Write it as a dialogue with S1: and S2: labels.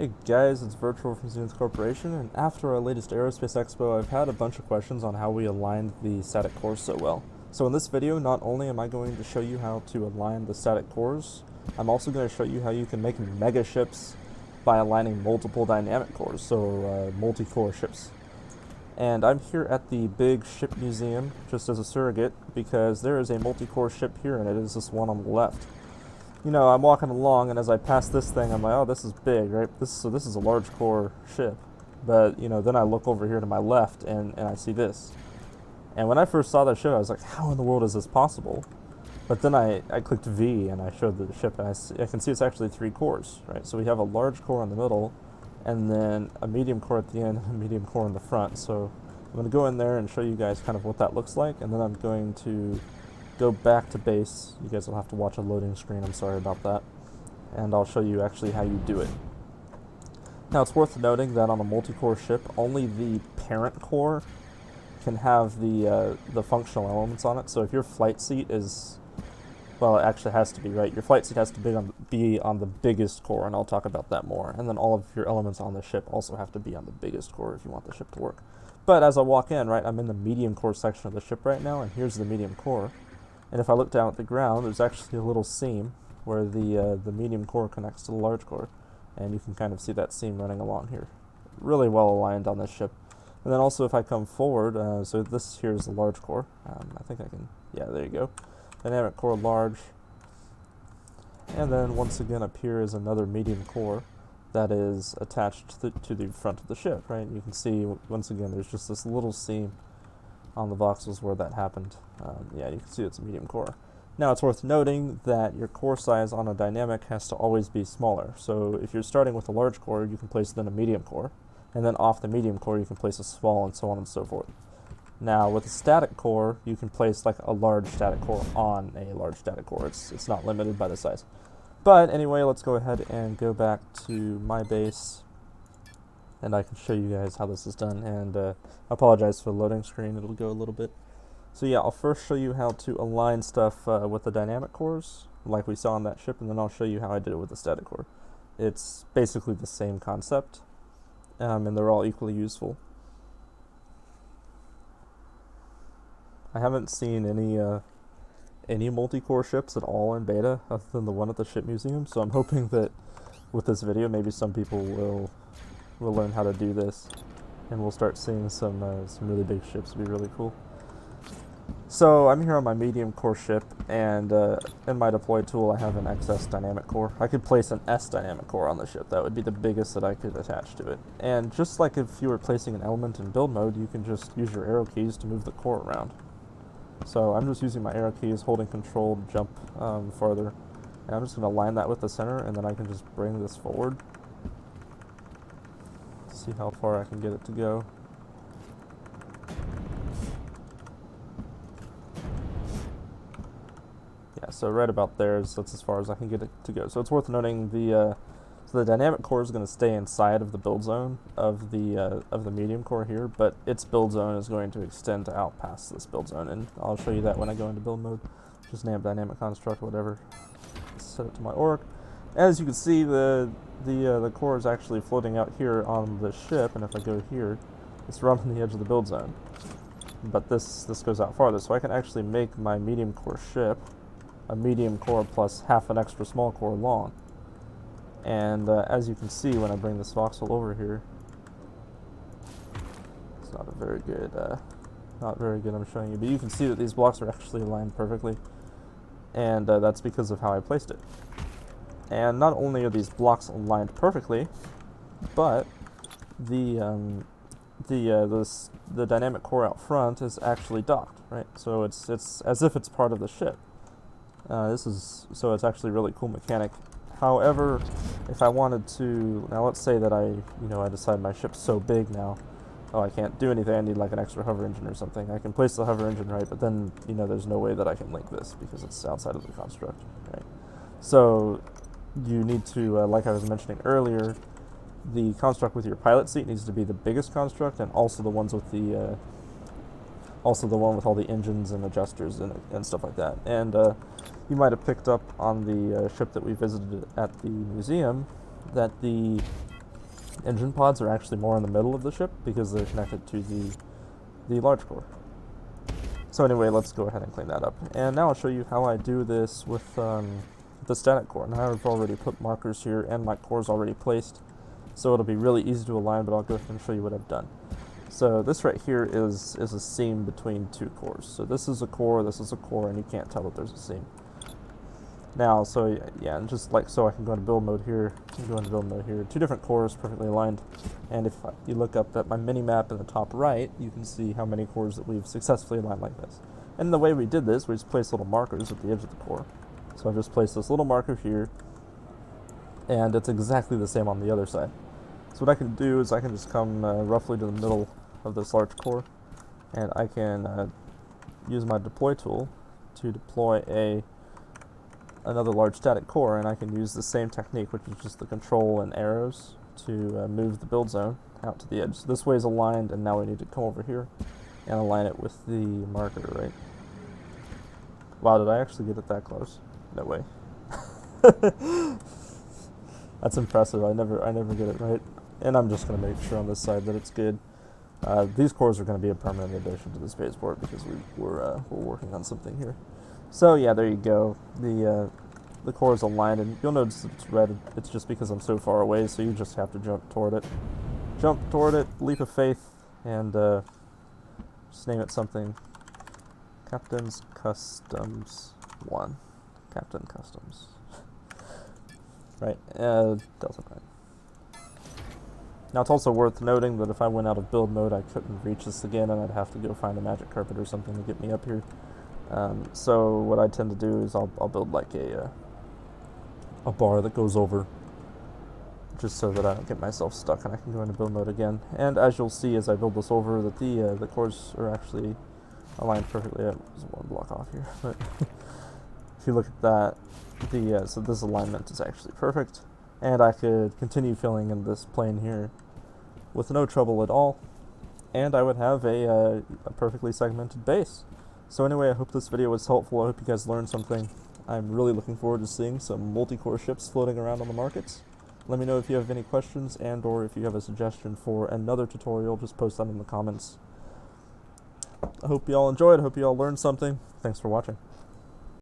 S1: Hey guys, it's Virtual from Zenith Corporation, and after our latest Aerospace Expo, I've had a bunch of questions on how we aligned the static cores so well. So in this video, not only am I going to show you how to align the static cores, I'm also going to show you how you can make mega ships by aligning multiple dynamic cores, so multi-core ships. And I'm here at the big ship museum just as a surrogate because there is a multi-core ship here, and it is this one on the left. You know, I'm walking along, and as I pass this thing, I'm like, oh, this is big, right? So this is a large core ship. But, you know, then I look over here to my left, and I see this. And when I first saw that ship, I was like, how in the world is this possible? But then I clicked V, and I showed the ship, and I can see it's actually 3 cores, right? So we have a large core in the middle, and then a medium core at the end, and a medium core in the front. So I'm going to go in there and show you guys kind of what that looks like, and then I'm going to go back to base. You guys will have to watch a loading screen, I'm sorry about that. And I'll show you actually how you do it. Now it's worth noting that on a multi-core ship, only the parent core can have the functional elements on it. So if your flight seat is, well, it actually has to be, right? Your flight seat has to be on the biggest core, and I'll talk about that more. And then all of your elements on the ship also have to be on the biggest core if you want the ship to work. But as I walk in, right, I'm in the medium core section of the ship right now, and here's the medium core. And if I look down at the ground, there's actually a little seam where the medium core connects to the large core. And you can kind of see that seam running along here. Really well aligned on this ship. And then also if I come forward, so this here is the large core. I think I can, yeah, there you go. Dynamic core large. And then once again up here is another medium core that is attached to the front of the ship, right? You can see, once again, there's just this little seam on the voxels where that happened. Yeah, you can see it's a medium core. Now it's worth noting that your core size on a dynamic has to always be smaller. So if you're starting with a large core, you can place it in a medium core, and then off the medium core you can place a small, and so on and so forth. Now with a static core, you can place like a large static core on a large static core. It's not limited by the size. But anyway, let's go ahead and go back to my base, and I can show you guys how this is done. And I apologize for the loading screen, it'll go a little bit. So yeah, I'll first show you how to align stuff with the dynamic cores, like we saw on that ship, and then I'll show you how I did it with the static core. It's basically the same concept, and they're all equally useful. I haven't seen any multi-core ships at all in beta, other than the one at the ship museum, so I'm hoping that with this video, maybe some people will learn how to do this, and we'll start seeing some really big ships. It'd be really cool. So I'm here on my medium core ship, and in my deploy tool I have an XS dynamic core. I could place an S dynamic core on the ship. That would be the biggest that I could attach to it. And just like if you were placing an element in build mode, you can just use your arrow keys to move the core around. So I'm just using my arrow keys, holding control to jump farther. And I'm just going to line that with the center, and then I can just bring this forward. See how far I can get it to go. Yeah, so right about there that's as far as I can get it to go. So it's worth noting the dynamic core is going to stay inside of the build zone of the medium core here, but its build zone is going to extend out past this build zone, and I'll show you that when I go into build mode. Just name dynamic construct, whatever. Set it to my org. As you can see, the core is actually floating out here on the ship, and if I go here, it's right on the edge of the build zone. But this goes out farther, so I can actually make my medium core ship a medium core plus half an extra small core long. And as you can see when I bring this voxel over here, it's not very good I'm showing you, but you can see that these blocks are actually aligned perfectly, and that's because of how I placed it. And not only are these blocks aligned perfectly, but the dynamic core out front is actually docked, right? So it's as if it's part of the ship. So it's actually a really cool mechanic. However, if I wanted to, now let's say that I decide my ship's so big now, oh, I can't do anything, I need like an extra hover engine or something. I can place the hover engine, right, but then, there's no way that I can link this because it's outside of the construct, right? So you need to, like I was mentioning earlier, the construct with your pilot seat needs to be the biggest construct, and also the ones with the, also the one with all the engines and adjusters and stuff like that. And you might have picked up on the ship that we visited at the museum that the engine pods are actually more in the middle of the ship because they're connected to the large core. So anyway, let's go ahead and clean that up. And now I'll show you how I do this with the static core. Now I've already put markers here and my core is already placed, so it'll be really easy to align, but I'll go ahead and show you what I've done. So this right here is a seam between two cores. So this is a core, and you can't tell that there's a seam. Now, so yeah, and just like so, I can go into build mode here, and go into build mode here. Two different cores, perfectly aligned. And if you look up at my mini map in the top right, you can see how many cores that we've successfully aligned like this. And the way we did this, we just placed little markers at the edge of the core. So I've just placed this little marker here, and it's exactly the same on the other side. So what I can do is I can just come roughly to the middle of this large core, and I can use my deploy tool to deploy another large static core, and I can use the same technique, which is just the control and arrows, to move the build zone out to the edge. So this way is aligned, and now we need to come over here and align it with the marker, right? Wow, did I actually get it that close? No way. That's impressive. I never get it right. And I'm just going to make sure on this side that it's good. These cores are going to be a permanent addition to the spaceport because we're working on something here. So yeah, there you go. The core is aligned, and you'll notice that it's red. It's just because I'm so far away, so you just have to jump toward it. Jump toward it, leap of faith, and just name it something. Captain's Customs 1. Captain Customs. Right, Delta 9. Now it's also worth noting that if I went out of build mode, I couldn't reach this again, and I'd have to go find a magic carpet or something to get me up here. So what I tend to do is I'll build like a bar that goes over, just so that I don't get myself stuck and I can go into build mode again. And as you'll see as I build this over, that the cores are actually aligned perfectly. There's one block off here, but if you look at that, so this alignment is actually perfect, and I could continue filling in this plane here with no trouble at all, and I would have a perfectly segmented base. So anyway, I hope this video was helpful. I hope you guys learned something. I'm really looking forward to seeing some multi-core ships floating around on the markets. Let me know if you have any questions, and or if you have a suggestion for another tutorial. Just post that in the comments. I hope you all enjoyed. I hope you all learned something. Thanks for watching.